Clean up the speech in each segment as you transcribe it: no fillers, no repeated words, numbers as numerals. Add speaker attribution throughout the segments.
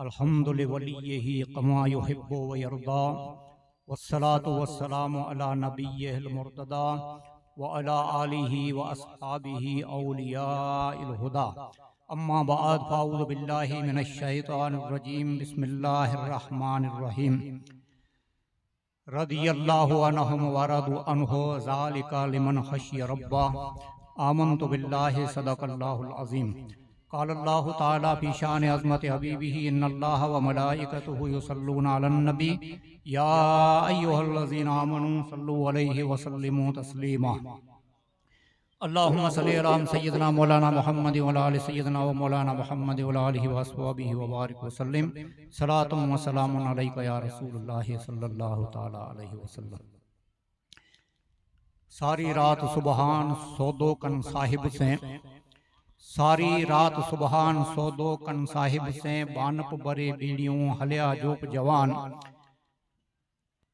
Speaker 1: अल्हम्दुलिल्लाहि वलिय्यिही कमा युहिब्बु व यर्दा वस्सलातु वस्सलामु अला नबिय्यिल मुर्तदा व अला आलिहि व अस्हाबिहि औलियाइल हुदा अम्मा बअद फ़अऊज़ु बिल्लाहि मिनश शैतानिर रजीम बिस्मिल्लाहिर रहमानिर रहीम रदियल्लाहु अन्हुम व रदु अन्हु ज़ालिका लिमन खशिय रब्बा आमन्तु बिल्लाहि सदक़ल्लाहुल अज़ीम क़ाल अल्लाहु तआला फ़ी शान अज़मति हबीबिही इन्नल्लाह व मलाइकतुहु युसल्लूना अलन नबी या अय्युहल्लज़ीना आमनू सल्लु अलैहि व सल्लिमू तस्लीमा अल्लाहुम्मा सल्लि अला सय्यिदना मौलाना मुहम्मद व अला आलि सय्यिदना व मौलाना मुहम्मद व अला आलिहि व अस्हाबिहि व बारिक व सल्लिम सलातुम व सलामुन अलैका या रसूलुल्लाह सल्लल्लाहु तआला अलैहि वसल्लम। सारी रात सुबहान सौदो कन साहिब से, सारी रात सुबहान सौदो कन साहिब से, बानप बरे बीड़ियों हलिया जोप जवान,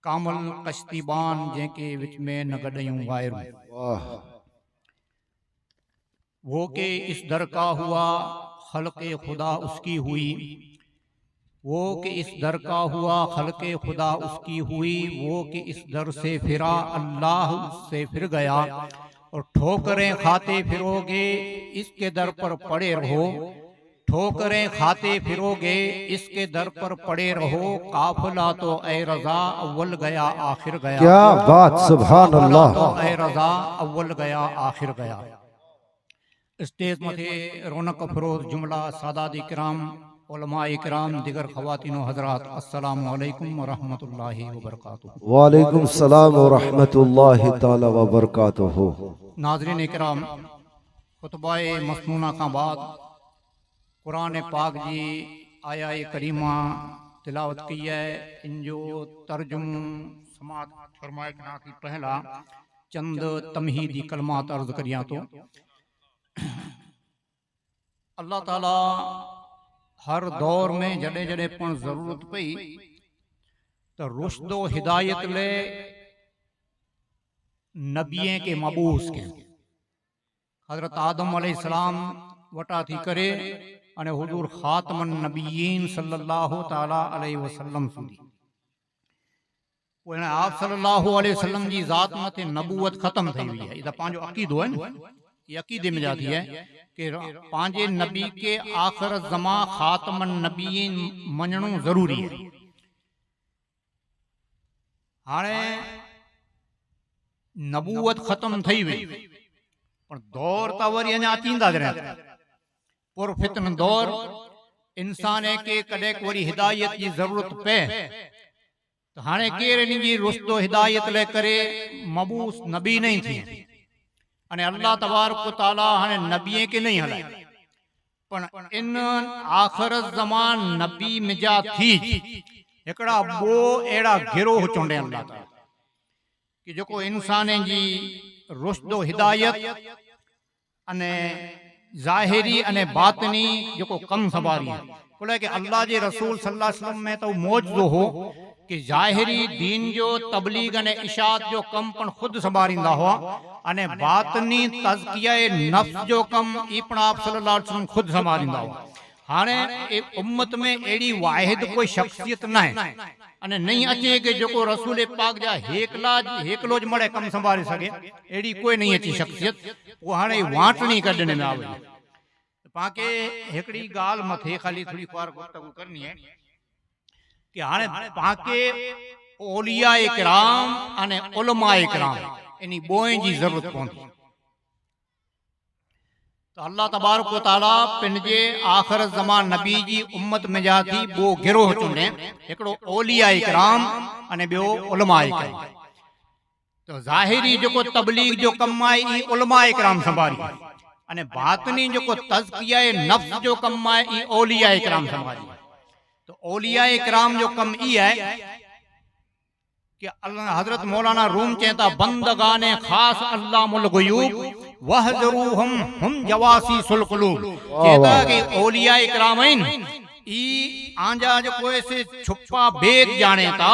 Speaker 1: कामल कश्तीबान जेके विच में न गडयूं वायरूं। वो के इस दर का हुआ खल्क़े खुदा उसकी हुई, वो कि इस दर का हुआ खल्क़े खुदा उसकी हुई, वो कि इस दर से फिरा अल्लाह उससे फिर गया, और ठोकरें खाते फिरोगे इसके दर पर पड़े रहो, ठोकरें खाते फिरोगे इसके दर पर पड़े रहो, काफिला तो ए रज़ा अव्वल गया आखिर गया।
Speaker 2: क्या बात, सुभान अल्लाह।
Speaker 1: तो ए रज़ा अव्वल गया आखिर गया। स्टेज मथे रौनक फरोज जुमला सादात इकराम उलमा इकराम दिगर ख़वातीन हज़रात अस्सलामु अलैकुम व रहमतुल्लाहि व बरकातुहू।
Speaker 2: वालेकुम सलाम व रहमतुल्लाहि ताला व बरकातुहू।
Speaker 1: नाज़रीन इकराम, खुतबाए मसनूना का बाद कुरान पाक जी आया करीमा तिलावत की है। इनजो तर्जुम समात फरमाए की पहला चंद तमहीदी कलमात अर्ज करिया तो अल्लाह ताला हर दौर में जड़े जड़े पण जरूरत पई तो रुश्दो हिदायत ले नबिये के मबूस के हजरत आदम अलैहिस्सलाम वटा थी करे अने हुजूर खातमन नबियीन सल्लल्लाहु ताला अलैहि वसल्लम सुधी पोइ आप सल्लल्लाहु अलैहि वसल्लम जी ज़ात मथे नबूवत खत्म थई हुई है। इदा पांजो अकीदो है न, ये अकीदे में जाती है कि पांजे नबी के आखिर ज़मा खातमन नबियीन मञणो जरूरी है। हाणे नबूवत खत्म थई वई पर दौर ता वरी अञा अचींदा ज रहिया। पुर फितन दौर इंसान के कदे वरी हिदायत की जरूरत पे तो हाणे केर इन जी रुश्तो हिदायत ले करे मबूस नबी नहीं थी अने अल्लाह तबारक ताला हाणे नबी के नहीं हलाए पण इन आखिर ज़मान नबी मिजा थी एकड़ा बो एड़ा गिरोह चोंडे अल्लाह ताला कि जो इंसान जी रुश्दो हिदायत अने ज़ाहिरी अने बातनी जो कम संभाली है बोले कि अल्लाह जे रसूल सल्लल्लाहु अलैहि वसल्लम में तो मौजूदो हो कि ज़ाहिरी दीन जो तबलीग अने इशात जो कम पण खुद संभालींदा हुआ अने बातनी तज़किया नफ्स जो कम ई पण आप सल्लल्लाहु अलैहि वसल्लम खुद संभालींदा हुआ। हाणे उम्मत में एड़ी वाहिद कोई शख्सियत न है अने नहीं अचे कि जो रसूल पाक जा हेकलो ज मड़े कम संभाली सके, एड़ी कोई नहीं अची शख्सियत। वो हाणे वाटनी कढने में आवे पाके हेकड़ी गाल मथे खाली थोड़ी ख्वार गुफ्तगू करनी है कि हाणे पाके औलिया इकराम अने उलमा इकराम इनी बोए जी जरूरत पवंदी। तो अल्लाह तबारक व तआला पिनजे आखिर ज़मान नबी जी उम्मत में जा थी वो गिरोह चुने, एकड़ो औलिया इकराम अने बियो उलमा इकराम। तो ज़ाहिरी जो तबलीग जो कम आहे ई उलमा इकराम संभाली अने बातनी जो तज़किया नफ्स जो कम आहे ई औलिया इकराम संभाली। तो औलिया इकराम जो कम ई है कि हजरत मौलाना रूम चेता बंदगाने खास अल्लाह मुल गुयूब वहजरूहुम हम जवासी सुल कुलूब चेता कि औलिया इकराम आइन ई आंजा जो कोई से छुपा भेद जाने था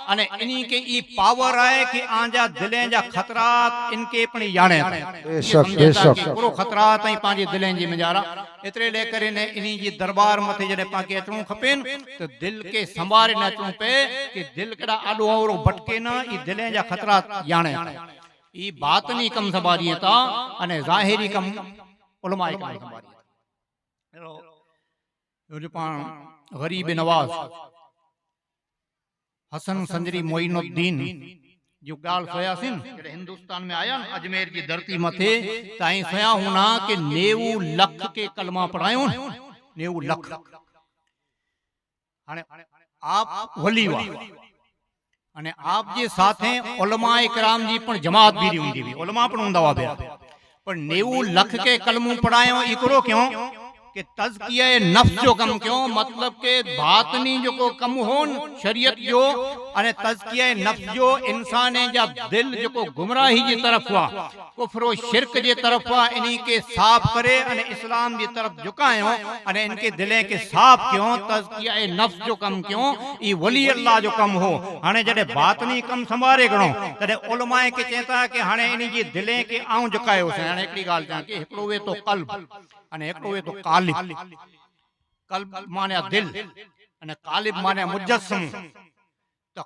Speaker 1: अने इन्हीं के ई पावर है कि आंजा दिलें जा खतरात इनके पनि जाने था
Speaker 2: बेशक बेशक
Speaker 1: पूरो खतरात ऐं पांजे दिलें जी मजारा एतरे ले करे ने इन्हीं जी दरबार मथे जने पाके अचणो खपेन तो दिल के संभारे न अचणो पे कि दिल केड़ा आडो अवरो भटके ना ई दिलें जा खतरात जाने ई बातनी कम संभारी था अने ज़ाहिरी कम उलमा कम संभारी जो पाण गरीब नवाज हसन संजरी मोइनुद्दीन जो गाल सोयासीं जॾहिं हिंदुस्तान में आया न अजमेर की धरती मथे ताई सोया होना कि 90 लख के कलमा पढ़ायो 90 लख हाणे आप वली वा अने आप जे साथे उलमाए कराम जी पण जमात भी हुंदी हुई उलमा पण हुंदा हुआ पर 90 लख के कलमू पढ़ायो इकरो क्यों कि तज़किया नफ्स जो कम क्यों मतलब के बातनी जो को कम होन शरीयत जो अने तज़किया नफ्स जो इंसान जा दिल जो को गुमराही जी तरफ वा कुफ्र शिरक जे तरफ वा इन्हीं के साफ करे अने इस्लाम जी तरफ झुकायो अने इनके दिले के साफ क्यों तज़किया नफ्स जो कम क्यों ई वली अल्लाह जो कम हो हाने जडे बातनी कम संभारे गणो तडे उलमाए के चेता कि हाने इन्हीं जी दिले के आऊं झुकायो से हाने एकड़ी गाल चा कि एकड़ो वे तो कल्ब अने एकड़ो वे तो कालिब कल्ब माने दिल अने कालिब माने मुजस्सम तो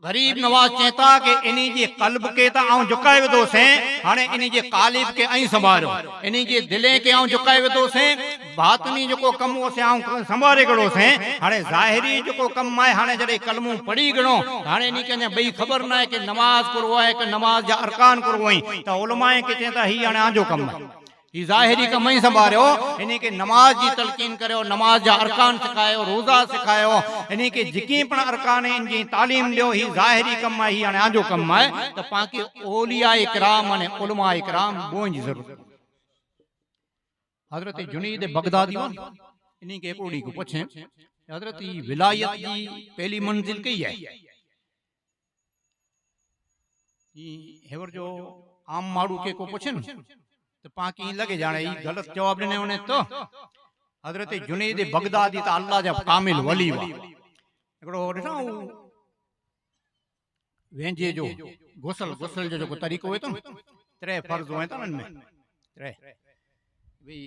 Speaker 1: गरीब नवाज चेता के इन्हीं जे कल्ब के ता आऊं झुकाए वेदो से हाने इन्हीं जे कालिब के ऐं संभारो इन्हीं जे दिले के आऊं झुकाए वेदो से बातनी जो को कम हो से आऊं संभारे गड़ो से हाने ज़ाहिरी जो को कम है हाने जड़े कलमू पढ़ी गणो हाने इन्हीं के बई खबर ना है कि नमाज करवो है कि नमाज जा अरकान करवो है तो उलमाए के चेता ही हाने आजो कम है ई ज़ाहिरी कम ही संभारियो इन्हीं के नमाज जी तलकीन करियो नमाज जा अरकान सिखायो रोज़ा सिखायो इन्हीं के जिकी पण अरकान इन जी तालीम लियो ही ज़ाहिरी कम है ही हाने आजो कम है तो पाके औलिया इकराम अने उलमा इकराम बों जी जरूरत हजरत जुनीद बगदादी वन इन्हीं के कोड़ी को पूछे हजरत ई विलायत जी पहली मंजिल कई है ई हेवर जो आम माड़ू के को पूछे न तो पाकी लगे जाने ई गलत जवाब देने उन्हें तो हजरत जुनीद बगदादी ता अल्लाह जा कामिल वली वा एकड़ो ॾिसो वेंजे जो गुसल जो को तरीको है तो त्रे फर्ज होए तो न त्रे वी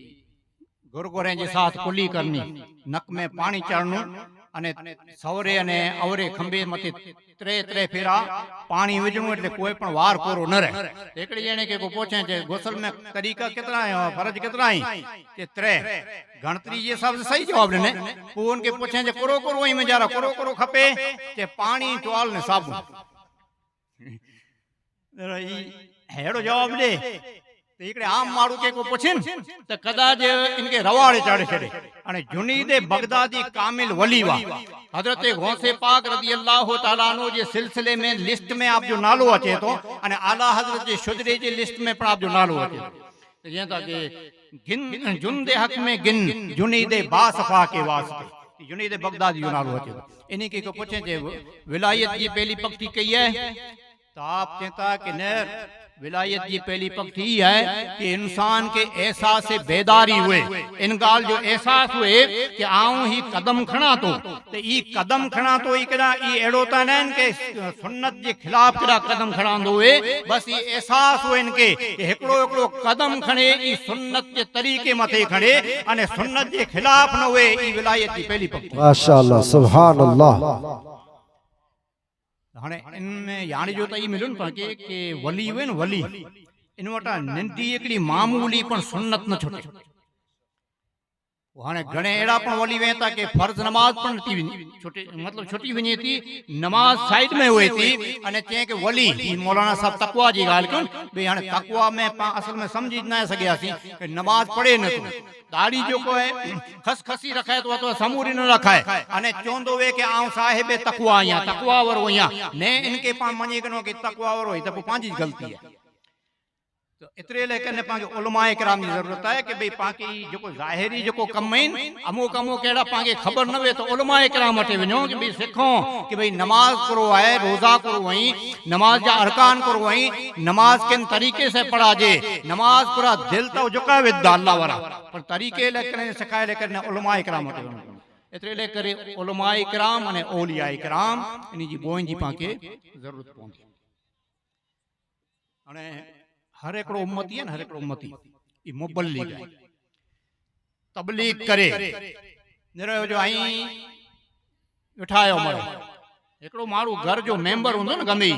Speaker 1: गुरगुरे जे साथ कुली करनी नक में पानी चढ़नु अने सवरे अने अवरे खंबे मथे त्रे फेरा पानी विझणु એટલે કોઈ પણ વાર કોરો ન રહે એકડી જણે કે કો પૂછે છે गुसल में तरीका कितना है फर्ज कितना है के त्रे गणतरी ये सब सही जवाब ने को उनके पूछे जे करो करो ही में जरा करो खपे के पानी टोल ने साबुन ई हेड़ो जवाब दे तो इकड़े आम मारू के को पूछे तो कदाच इनके रवाड़े चढ़े छड़े अने जुनीद बगदादी कामिल वली वा हजरत गौसे पाक रज़ी अल्लाह तआला अन्हु जे सिलसिले में लिस्ट में आप जो नालो अचे तो अने आला हजरत जे शुजरे जे लिस्ट में पण आप जो नालो अचे तो जे ता के गिन जुंदे हक में गिन जुनीद बासफा के वास्ते जुनीद बगदादी जो नालो अचे इन्हीं के को पूछे जे विलायत जी पहली पक्ति कई है तो आप कहता कि न विलायत जी पहली पक्ति है कि इंसान के एहसास से बेदारी हुए इन गाल जो एहसास हुए कि आऊं ही कदम खणा तो ई कदम खणा तो इकड़ा ई एड़ो ता नन के सुन्नत जे खिलाफ कड़ा कदम खणांदो हुए बस ई एहसास हुए इनके कि एकड़ो कदम खणे ई सुन्नत के तरीके मथे खणे अने सुन्नत जे खिलाफ न हुए ई विलायत जी पहली पक्ति
Speaker 2: माशाअल्लाह सुभान अल्लाह
Speaker 1: हाणे इनमें यानी जो त ई मिलन पर के वली हुए न वली इन वटा नंढी एकड़ी मामूली पण सुन्नत न छुटे हाणे घणे एड़ा पण वली वेता के फर्ज नमाज पण थी छुटे मतलब छुटी वने थी नमाज साइड में हुए थी अने चे के वली ई मौलाना साहब तकवा जी गाल कन बे हाणे तकवा में असल में समझी न सकियासी कि नमाज पढ़े न तो दाढ़ी जो को है खसखसी रखाए तो समूरी न रखाए अने चोंदो वे के आऊं साहिब तकवा या तकवा वरो या ने इनके पा मनी कनो कि तकवा वरो ही तो पांजी गलती है तो इतरे लेकर पाके उलमाए कराम की जरूरत है कि भाई पाकी जो ज़ाहिरी जो कम अमुक केड़ा पाके खबर न वे तो उलमाए कराम अटे वनो कि भाई सिखो कि भाई नमाज करो है रोजा करो वही नमाज जा अरकान करो वही नमाज किन तरीके से पढ़ा जे नमाज पूरा दिल तो झुका विद अल्लाह वाला पर तरीके लेकर सिखाए लेकर उलमाए कराम अटे वनो एतिरे करे उलमाए किराम अने औलियाए किराम इन जी बोइन जी पाके जरूरत पवंदी हाणे हर हिकिड़ो उम्मती आहे न हर हिकिड़ो उम्मती ई मुबल्लिग आहे तबलीग करे निरो जो आई वेठायो मरो हिकिड़ो माण्हू घर जो मेंबर हूंदो न गंदी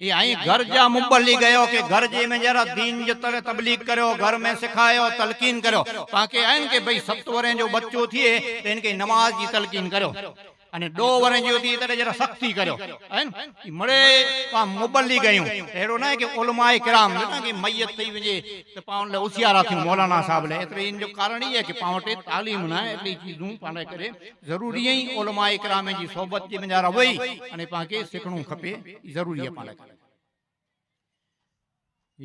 Speaker 1: ये आई घर जा मुबल्लिग गयो के घर जे में जरा दीन जो तरह तबलीग करो घर में सिखायो तलकीन करो पाके आइन के भाई 7 वरे जो बच्चो थिए तो इनके नमाज की तलकीन करो अने 2 वरे जो थी तरह जरा सख्ती करो हैं मरे पा मुबल्लिग गयो एड़ो ना कि उलमाए किराम ना कि मैयत थई वजे तो पाण ले होशियार थी मौलाना साहब ले एतरे इन जो कारण ही है कि पावटे तालीम ना एतली चीजूं पाण करे जरूरी ही उलमाए किराम जी सोबत जे में जरा वई अने पाके सिखणो खपे जरूरी है पाण करे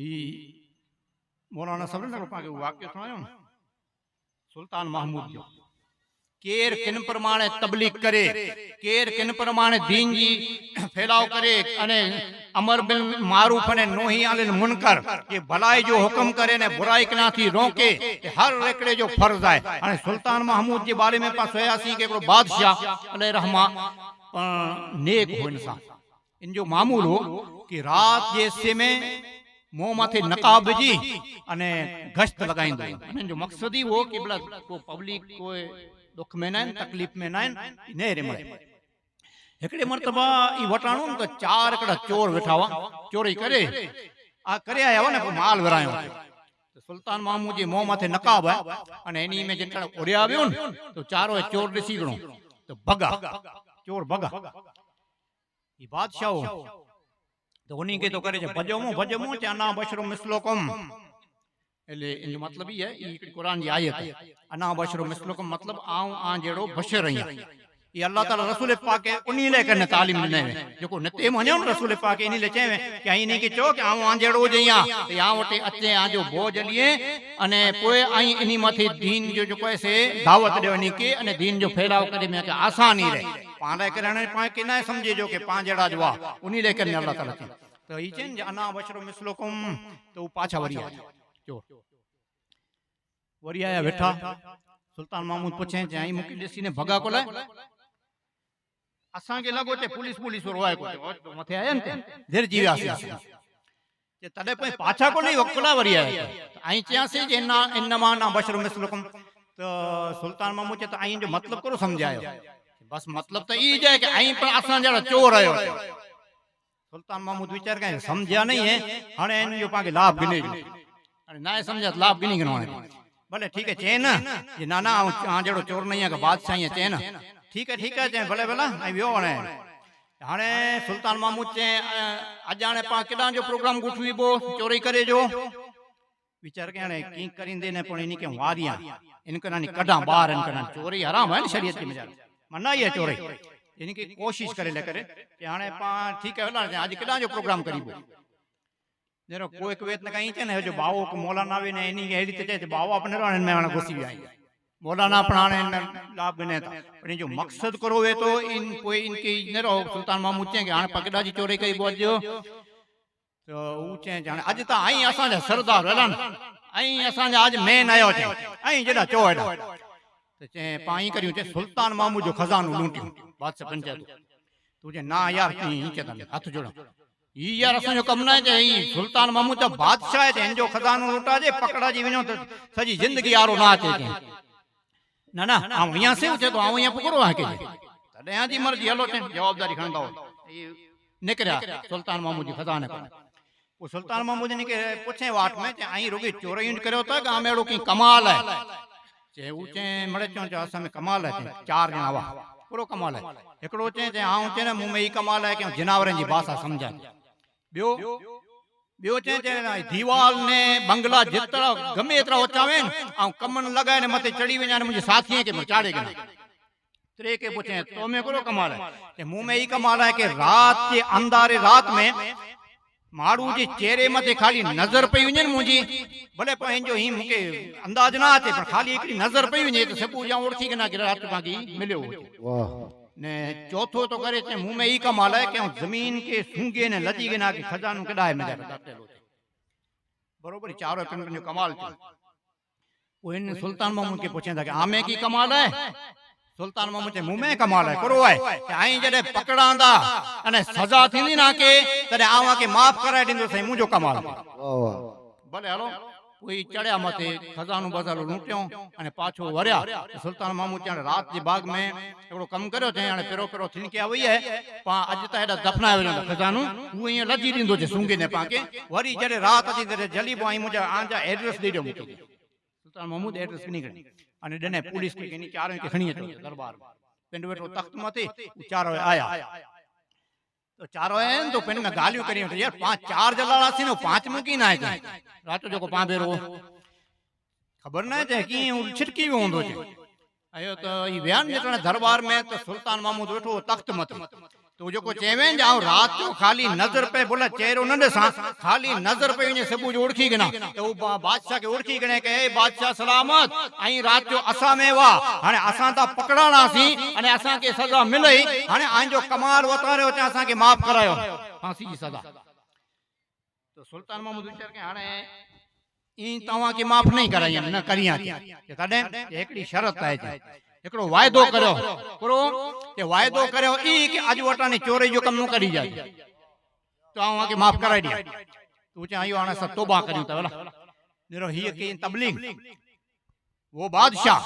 Speaker 1: ई मौलाना साहब ने पाके वाक्य सुनायो सुल्तान महमूद जो केर किन प्रमाणे तबलीग करे केर किन प्रमाणे दीन जी फैलाव करे अने अमर बिल मारूफ ने नोही अनिल मुनकर के भलाई जो हुक्म करे ने बुराई कना थी रोके हर एकड़े जो फर्ज है अने सुल्तान महमूद जे बारे में पास होयासी के को बादशाह अले रहमा नेक हो इंसान इन जो मामूल हो कि रात जे हिस्से में मुंह माथे नकाब जी अने गश्त लगाइंदो इन जो मकसद ही हो कि भला को पब्लिक कोई दुख में ना तकलीफ में ना नेरे मरे एकड़े मरतबा ई वटाणो तो 4 एकड़ा चोर वेठावा चोरी करे आ करे आया ने माल वरायो तो सुल्तान मामू जी मुंह माथे नकाब है अने एनी में जेकड़ा ओड़िया आव्यो न तो चारो चोर दिसी गणो तो भगा चोर भगा ई बादशाह तो उन्हीं के तो करे भजमो चाना बशरो मिसलोकम એટલે એનો મતલબ ઈ હે ઈ કુરાન ની આયત है अना बशरो मिसलुकुम मतलब आऊं आ जेड़ो बशर रही ये अल्लाह ताला रसूल पाक उन्हीं ले करने तालीम ने जो नते मन्यो रसूल पाक इनी ले चवे कि आई नहीं कि चो कि आऊं आ जेड़ो जइया तो या वटे अचे आ जो बोझ लिए अने पोए आई इनी माथे दीन जो कैसे दावत देवनी के अने दीन जो फैलाव करे में के आसान ही रहे पाले करने पाए के ना समझे जो के पांच जेड़ा जो उन्हीं ले करने अल्लाह ताला तो ई चेन अना बशरो मिसलुकुम तो पाछा वरी चोर वरी आया बैठा सुल्तान महमूद पूछे जाई मुकी देसी ने भगा को लाए असा के लगो ते पुलिस रोए को मथे आया ने देर जीवासी जे तडे पे पाछा को नहीं वकला वरी आया आई च्या से जे ना इनमा ना बशर मिसलकुम तो सुल्तान महमूद तो आई जो मतलब करो समझायो बस मतलब तो ई जाए कि आई पर असा जरा चोर आयो सुल्तान महमूद विचार के समझया नहीं है हने इन जो पाके लाभ गिने अरे ना समझत लाभ गिनी गनो भले ठीक है चैन ये नाना आ जेड़ो चोर नहीं है का बादशाह है चैन ठीक है चे भले भला आई वियो ने हाने सुल्तान महमूद चे अजाने पा केडा जो प्रोग्राम गुठवी बो चोरी करे जो विचार के ने की करिंदे ने पण इनी के वारिया इनकना नी कढा बाहर इनकना चोरी हराम है शरीयत में मना ये चोरी इनकी कोशिश करे ले करे कि हाने पा ठीक है भला आज केडा जो प्रोग्राम करीबो जरो कोई कवेत न कहीं ने जो बावो को मौलाना वे ने इनी हेडी ते बावो अपने रहन में वाला घुसी आई मौलाना अपनाने लाभ ने था पर जो मकसद करो वे तो इन कोई इनके ने रो सुल्तान महमूद के हां पकड़ा जी चोरी कई बोजो तो ऊचे जाने आज ता आई असा जे सरदार हलन आई असा जे आज मेन आयो छे आई जेडा चोएडा तो चे पाई करियो छे सुल्तान महमूद जो खजानो लूटियो बादशाह पंचायत तुझे ना यार की के हाथ जोड़ा ई यार असो जो कम ना है सुल्तान महमूद तो बादशाह है जो खजानो लूटा जे पकड़ा जी विनो तो सजी जिंदगी यारो ना चे ना ना हम यहां से उठे तो हम यहां पकड़ो है के तडे आ जी मर्जी हलो चे जवाबदारी खंदा हो निकरा सुल्तान महमूद जी खजाने को वो सुल्तान महमूद ने के पूछे वाट में आई रोगी चोरी करो तो का मेड़ो की कमाल है चे ऊचे मड़े चो असा में कमाल है 4 जना वा पूरो कमाल है एकड़ो चे आऊं चे ना मुंह में ई कमाल है कि जानवरन जी भाषा समझा बियो बियो चे दीवाल ने बंगला जितरा गमे एतरा ओचावे आ कमन लगाए ने मते चढ़ी वना मुझे साथी के चाड़े के त्रे के पूछे तो में करो कमाल है कि मुंह में ही कमाल है कि रात के अंधारे रात में मारू जी चेहरे मते खाली नजर पई वने मुजी भले पंजो ही मुके अंदाज ना आते पर खाली एकरी नजर पई वने तो सबू जा ओळखी के ना कि रात बाकी मिलियो वाह ने चौथो तो करे चे मुंह में ही कमाल है कि जमीन के सूंगे ने लजी के ना कि खजानो कडाए में बरोबर चारों पिन जो कमाल थे वो इन सुल्तान महमूद के पूछे था कि आमे की कमाल है सुल्तान मामू चे मुंह में कमाल है करो है कि आई जडे पकड़ांदा अने सजा थींदी ना के तडे आवा के माफ कराए दींदो सही मुंजो कमाल है।
Speaker 2: वाह वाह
Speaker 1: भले हलो कोई चढ़िया मथे खजानो बजारो लूटियो अने पाछो वरिया सुल्तान मामू चे रात जी बाग में एड़ो कम कर्यो थे हाणे पेरो पेरो थिन के आवई है पा अज त एडा दफनायो वेलो खजानो वो ये लजी दींदो जे सूंगे ने पाके वरी जडे रात अची जडे जली बोई मुजा आंजा एड्रेस दे दो मुके सुल्तान मामू एड्रेस नहीं करी अने डने पुलिस के केनी चारों के खणी अचो दरबार में पिंड वेठो तख्त मथे चारों आया तो चारों आया तो पिंड में गालियों करी यार पांच चार जलाला सी नो पांच में की ना है रात जो को पांच बेरो खबर ना है कि छिटकी भी होंदो छे आयो तो ई बयान जटने दरबार में तो सुल्तान मामूद वेठो तख्त मथे तो जो को चेवें जाओ रात जो खाली नजर पे बोला चेहरो न देसा खाली नजर पे इने सबू जो ओळखी गना तो बादशाह के ओळखी गने के ए बादशाह सलामत आई रात जो असा में वा हाने असा ता पकड़ाना सी अने असा के सजा मिलई हाने आन जो कमाल वतारे चे असा के माफ करायो फांसी की सजा तो सुल्तान मामूद विचार के हाने ई तवा के माफ नहीं कराई न करिया के तडे एकड़ी शर्त है एकड़ो वायदो करो करो के वायदो करो ई के आज वटानी चोरी जो कम न करी जाए तो आवा के माफ कराई दिया तू चे आयो आने सब तौबा करियो त वाला निरो ही के तबलीग वो बादशाह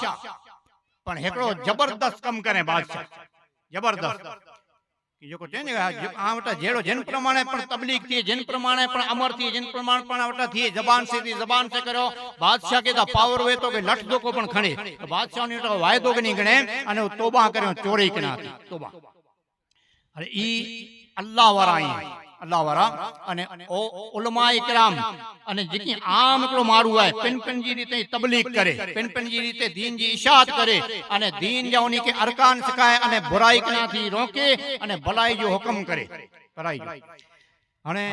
Speaker 1: पण एकड़ो जबरदस्त कम करे बादशाह जबरदस्त कि जो को चेने आ वटा जेड़ो जिन प्रमाणे पण तबलीग थी जिन प्रमाणे पण अमर थी जिन प्रमाणे पण वटा थी जबान से करो बादशाह के दा पावर वे तो के लठ दो को पण खणे तो बादशाह ने तो वायदो के नहीं गणे अने तौबा करयो चोरी कना थी तौबा अरे ई अल्लाह वारा अने ओ उलमा इकराम अने जेकी आम एकड़ो मारू है पिन पिन जी रीते तबलीग करे पिन पिन जी रीते दीन जी इशाअत करे अने दीन जा उनी के अरकान सिखाए अने बुराई कना थी रोके अने भलाई जो हुक्म करे कराई हाणे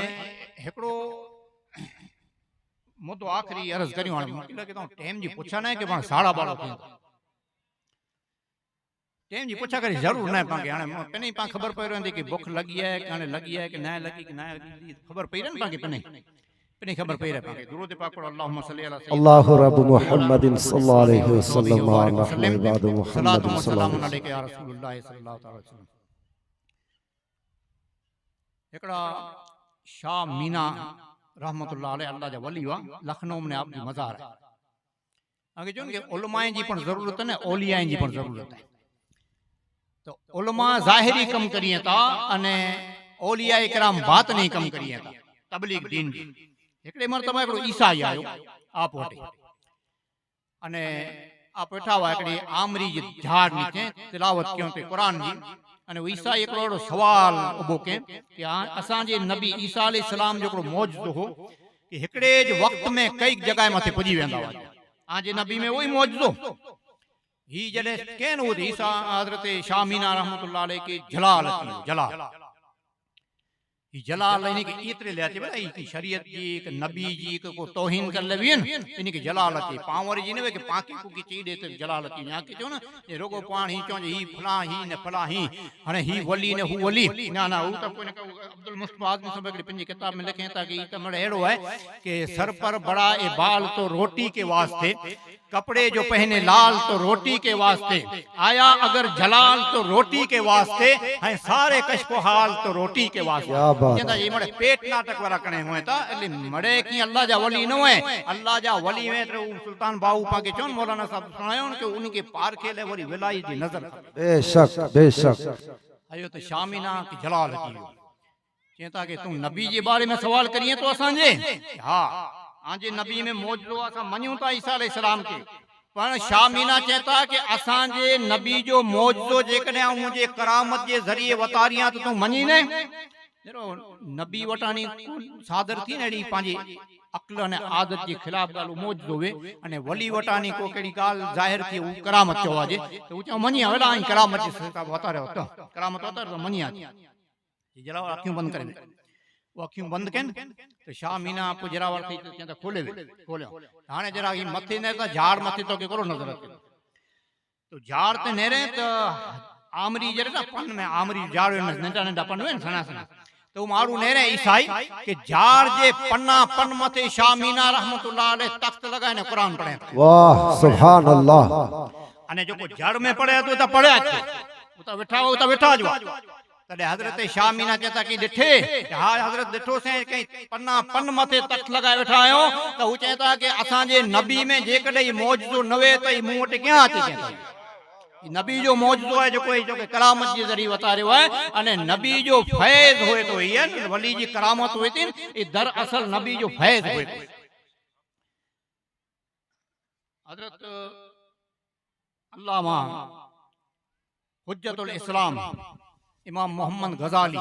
Speaker 1: एकड़ो मुद्दो आखिरी अर्ज करियो हाणे मूंखे लगे तो टाइम जी पुछा ना के पण 12:30 थी टाइम जी पुछा करे जरूर ना पाके हाणे पने पा खबर पई रहंदी कि भूख लगी है कि हाणे लगी है कि ना लगी कि ना खबर पई रहन पाके पने खबर पई रहे पाके दुरूद पाक पढ़ो अल्लाहुम्मा सल्ली अला
Speaker 2: अल्लाह रब मुहम्मदिन सल्लल्लाहु अलैहि वसल्लम व अला इबाद मुहम्मद
Speaker 1: सल्लल्लाहु
Speaker 2: सल्लल्लाहु
Speaker 1: अलैहि या रसूलुल्लाह सल्लल्लाहु अलैहि वसल्लम एकड़ा शाह मीना रहमतुल्लाह अलैह अल्लाह जा वली वा लखनऊ में आपकी मजार है आगे जो के उलमाए जी पण जरूरत है औलिया जी पण जरूरत है तो उलमा जाहिरी कम करिए ता अने औलिया इकराम बात नहीं कम करिए ता तबलीग दीन जी एकड़े मरतबा एकड़ो ईसाई आयो आप वटे अने आप बैठा हुआ एकड़ी आमरी जी झाड़ नीचे तिलावत क्यों ते कुरान जी अने ईसाई एकड़ो सवाल उबो के कि असा जे नबी ईसा अलैहि सलाम जो मौजूद हो कि एकड़े ज वक्त में कई जगह मथे पुजी वेंदा हुआ आज नबी में वही मौजूद ही जडे केन वो ईसा हजरत शाह मीना रहमतुल्लाह अलैह की जलाल ही जलाल यानी कि इतरे ले आते बड़ा की शरीयत जी के नबी जी को तौहीन कर लेवियन यानी कि जलाल आती पावर जी ने के पाकी को की चीज देते जलाल आती या के जो ना ये रोगो पाण ही चो ही फला ही ने फला ही हने ही वली ने हु वली ना ना वो तो कोई ने अब्दुल मुस्तफा आदमी सब के पंजी किताब में लिखे था कि त मड़े एड़ो है कि सर पर बड़ा ए बाल तो रोटी के वास्ते कपड़े जो पहने लाल तो रोटी के वास्ते आया अगर जलाल तो रोटी के वास्ते है सारे कशको हाल तो रोटी के वास्ते ये मड़े पेट नाटक वाला कने हुए ता એટલે मड़े की अल्लाह जा वली न हुए अल्लाह जा वली में तो सुल्तान बाहू पाके चोन मौलाना साहब सुनायो कि उनके पार खेले वरी विलाई जी नजर
Speaker 2: बेशक
Speaker 1: आयो तो शामिना की जलाल की चेता कि तू नबी जे बारे में सवाल करिए तो असांजे हां आजे नबी में मौजूद असा मनियो ता ईसा अलैहि सलाम के पर शामीना चेता कि असांजे नबी जो मौजूद जे कने मुझे करामत जे जरिए वतारिया तो तू मनी ने जरो नबी वटानी सादर थी नेडी पांजी अक्ल ने आदत के खिलाफ गाल मौजूद होवे अने वली वटानी को केडी गाल जाहिर थी उ करामत चवाजे तो उ मनी हवेला आई करामत जे वतारे तो करामत वतार तो मनी आ जरा आंखें बंद करे वो अखियों बंद कन तो शाह मीना आपको जरावर थी तो खोले हाने जरा ही मथे ने तो झाड़ मथे तो के करो नजर तो झाड़ ते नेरे तो आमरी जरे ना पन में आमरी झाड़ नंटा नंटा पन में सना सना तो मारू नेरे ईसाई के झाड़ जे पन्ना पन मथे शाह मीना रहमतुल्लाह अलैह तख्त लगाए ने कुरान पढ़े
Speaker 2: वाह सुभान अल्लाह
Speaker 1: अने जो जड़ में पड़े तो पड़े उता वेठा जो तॾहिं हज़रत शामीना चवंदा कि ॾिठे हा हज़रत ॾिठोसीं कई पन्ना पन मथे तख़्त लगाए वेठा आहियो त हू चए था कि असांजे नबी में जेकॾहिं ही मौजूदो न वे त ही मूं वटि कीअं अचे चए नबी जो मौजूदो आहे जो के करामत जे ज़रिए वतारियो आहे अने नबी जो फैज़ होए तो ही आहे वली जी करामत होए थी ई दरअसल नबी जो फैज़ होए थो हज़रत अल्लामा हुज्जतुल इस्लाम इमाम मोहम्मद गजाली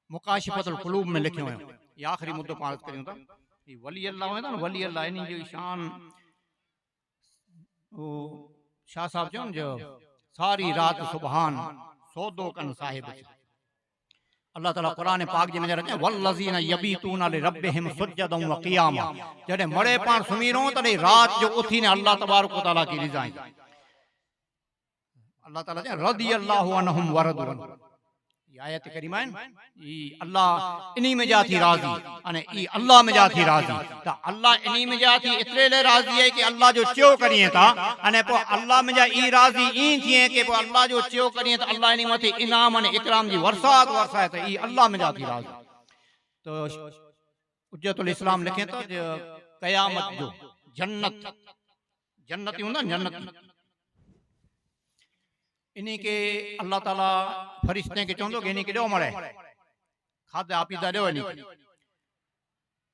Speaker 1: मुकाशिफतुल कुलूब में लिखियो है ये आखिरी मुद्दो पास करियो था ये वली अल्लाह है ना वली अल्लाह इन जो शान वो शाह साहब जो सारी रात सुबहान सौदो कन साहिब अल्लाह ताला कुरान पाक जे में रखे वल्लज़ीना यबीतूना लिरब्बिहिम सुज्जदन व क़ियामा जडे मरे पाण सुमीरो तडे रात जो उठी ने अल्लाह तबारक व तआला की रिज़ा अल्लाह ताला जे रदी अल्लाहु अनहुम वरदुन ये आयत करीमा है ई अल्लाह इनी में जाती राजी अने ई अल्लाह में जाती राजी ता अल्लाह इनी में जाती इतरे ले राजी है कि अल्लाह जो चयो करिए ता अने पो अल्लाह में जा ई राजी ई थिए कि पो अल्लाह जो चयो करिए ता अल्लाह इनी मथे इनाम अने इकराम जी वरसात वरसाए ता ई अल्लाह में जाती राजी तो हुज्जतुल इस्लाम लिखे तो क़यामत जो जन्नती हुंदा जन्नती इन्हीं के अल्लाह ताला फरिश्ते के चवंदो कि इन्हीं के ॾियो मड़े खाधा पीता ॾियो इन्हीं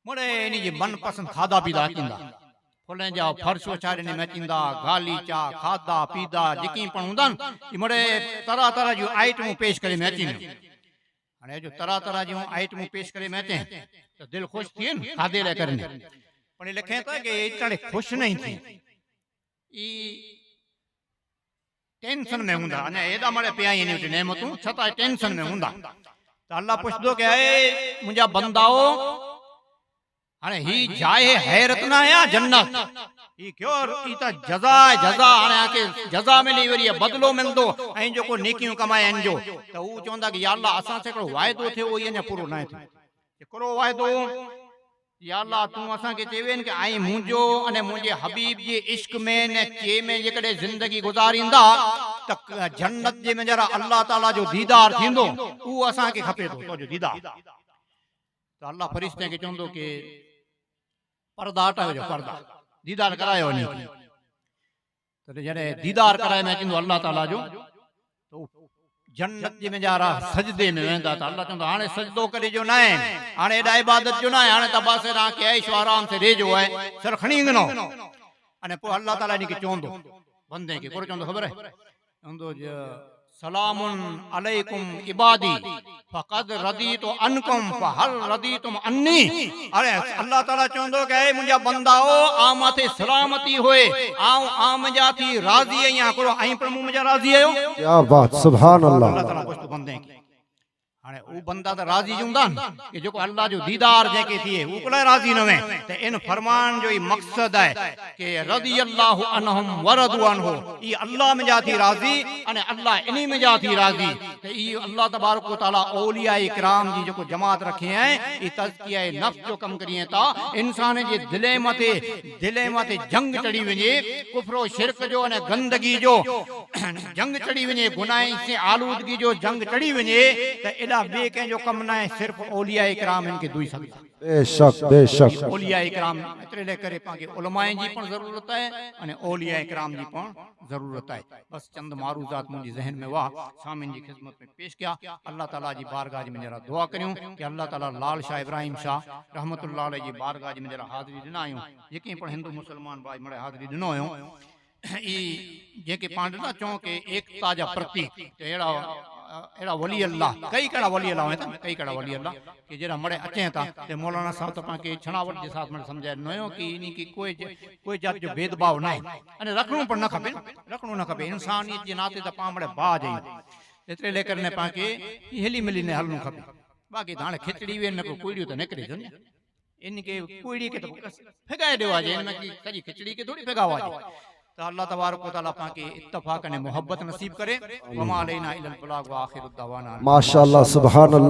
Speaker 1: मड़े इन्हीं जे मनपसंद खाधा पीता अचींदा फुलनि जा फर्श वेचारे में अचींदा गालीचा खाधा पीता जेकी पण हूंदा मड़े तरह तरह जूं आइटमूं पेश करे में अचींदियूं हाणे जो तरह तरह जूं आइटमूं पेश करे में अचे त दिलि ख़ुशि थिए न खाधे लाइ करे पण लिखे था कि इतने ख़ुशि नहीं थी ई टेंशन में हूंदा अने एॾा मड़े पिया आहिनि वटि नेमतूं छतांइ टेंशन में हूंदा त अल्लाह पुछंदो कि ए मुंहिंजा बंदाओ हाणे ही जाए हैरत न आहे जन्नत ही क्यों ई त जज़ा हाणे आके जज़ा मिली वरी बदलो मिलंदो ऐं जेको नेकियूं कमाए आहिनि जो त हू चवंदा कि या अल्लाह असां सां हिकिड़ो वाइदो थियो उहो अञा पूरो न थियो हिकिड़ो वाइदो या अल्लाह तू असा के चेवेन के आई मुंजो अने मुंजे हबीब जी इश्क में ने चे में जेकड़े जिंदगी गुजारिंदा त जन्नत जे में जरा अल्लाह ताला जो दीदार थिंदो उ असा के खपे तो जो दीदार तो अल्लाह फरिश्ते के चंदो के पर्दा हटाओ जो पर्दा दीदार करायो नी तो जरे दीदार कराए में चंदो अल्लाह ताला जो तो जन्नत जी में जारा सजदे में वेंदा त अल्लाह चंदो हाने सजदो करे जो ना है हाने एडा इबादत जो ना है हाने तबासे रा के ऐश आराम से रे जो है सर खणी गनो अने पो अल्लाह ताला नी के चोंदो बंदे के कोर चोंदो खबर है चोंदो जो सलामुन अलैकुम इबादी फकद रदीतु अनकुम फहल रदीतुम अन्नी अरे अल्लाह ताला चोंदो के मुंजा बंदाओ आ माथे सलामती होए आऊं आम जाती राजी या करो आई पर मुंह में राजी आयो
Speaker 2: क्या बात सुभान अल्लाह
Speaker 1: अल्लाह ताला पुछतो बंदे के हाने उ बंदा त राजी जुंदा कि जो अल्लाह जो दीदार जेके थिए उ कोला राजी न वे ते इन फरमान जो ही मकसद है कि रदी अल्लाहु अनहुम वरदु अनहु ई अल्लाह में जाती राजी अने अल्लाह इनी में जाती राजी ते ई अल्लाह तबारक व तआला औलिया इकराम जी जो जमात रखे हैं ई तज़किया नफ्स जो कम करिए ता इंसान जे दिले मथे जंग चढ़ी वने कुफरो शिरक जो अने गंदगी जो जंग चढ़ी वने गुनाह से आलूदगी जो जंग चढ़ी वने ते बे के जो कम ना है सिर्फ औलिया इकराम इनके दुई सकता
Speaker 2: बेशक
Speaker 1: औलिया इकराम इतने ले करे पाके उलमाए जी पण जरूरत है अने औलिया इकराम जी पण जरूरत है बस चंद मारूजात मुझे जहन में वाह सामिन जी खिदमत में पेश किया अल्लाह ताला जी बारगाह में जरा दुआ करियो कि अल्लाह ताला लाल शाह इब्राहिम शाह रहमतुल्लाह अलैहि जी बारगाह में जरा हाजिरी दिना आयो जेके पण हिंदू मुसलमान भाई मड़े हाजिरी दिनो आयो ई जेके पांडा चो के एकता जा प्रतीक एड़ा एड़ा वली अल्लाह कई कड़ा वली अल्लाह है कई कड़ा वली अल्लाह कि जरा मड़े अचे था ते मौलाना साहब तो पाके छणावट जे साथ में समझाए नयो कि इनी की कोई जात जो भेदभाव ना है अने रखणो पण न खपे इंसानियत जे नाते त पामड़े बा जाई एतरे लेकर ने पाके हिली मिली ने हलनो खपे बाकी दाणे खिचड़ी वे न को कोईड़ी तो निकरे जो इनके कोईड़ी के तो फेगाए देवा जे इनकी सजी खिचड़ी के थोड़ी फेगावा जे तो अल्लाह तबारक व तआला पाके इत्तफाक ने मोहब्बत नसीब करे वमा अलैना इल्लल बलाग व आखिरु दवाना
Speaker 2: माशाअल्लाह सुभान अल्लाह।